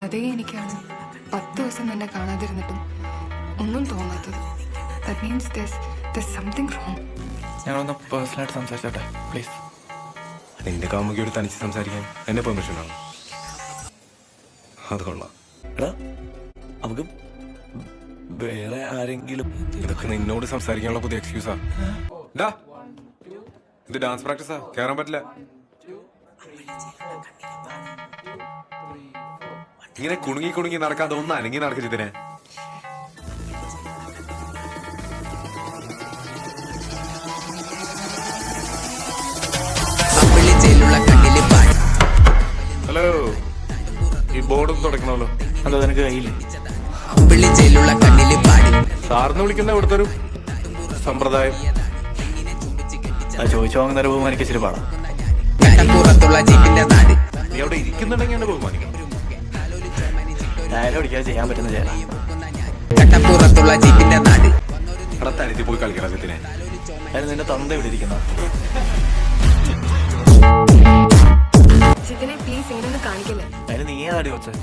അതേ എനിക്കാണ് 10 ദിവസം നിന്നെ കാണാതിരുന്നിട്ടും ഒന്നും തോന്നാത്തത്. That means there's something wrong. ഞങ്ങളൊന്ന് പേഴ്സണലായിട്ട് സംസാരിച്ചോട്ടെ പ്ലീസ്. നിന്റെ കാമുകിയോട് തനിച്ച് സംസാരിക്കാൻ എന്നെ പെർമിഷൻ ആണ്. അത് കൊള്ളാം. എടാ നമുക്ക് വേറെ ആരെങ്കിലും. ഇതൊക്കെ നിന്നോട് സംസാരിക്കാനുള്ള പുതിയ എക്സ്ക്യൂസാ. ഇത് ഡാൻസ് പ്രാക്ടീസാ, കേറാൻ പറ്റില്ല. ഇങ്ങനെ കുണുങ്ങി കുണുങ്ങി നടക്കാതെ ഒന്ന് അനങ്ങി നടക്കിതിനെ. ഹലോ, ഈ ബോർഡൊന്നും തുടക്കണമല്ലോ. എന്താ നിനക്ക് കയ്യില്ലേ? സാറിന് വിളിക്കുന്ന ഇവിടുത്തെ ഒരു സമ്പ്രദായം. ചോദിച്ചു വാങ്ങുന്ന ബഹുമാനിക്ക് ഇച്ചിരി പാടാം. നീ അവിടെ ഇരിക്കുന്നുണ്ടെങ്കിൽ എന്നെ ബഹുമാനിക്കണം. ഡയലോഗ് അടിക്കാതെ ചെയ്യാൻ പറ്റുന്ന ചേരാ. അവിടെ തനിച്ച് പോയി കളിക്കണം ഇതിനെ. അതിന് നിന്റെ തന്ത ഇവിടെ ഇരിക്കുന്ന. ജിതിനെ പ്ലീസ് ഇങ്ങനെ കാണിക്കില്ല. അതിന് നീ ആടി വെച്ചത്.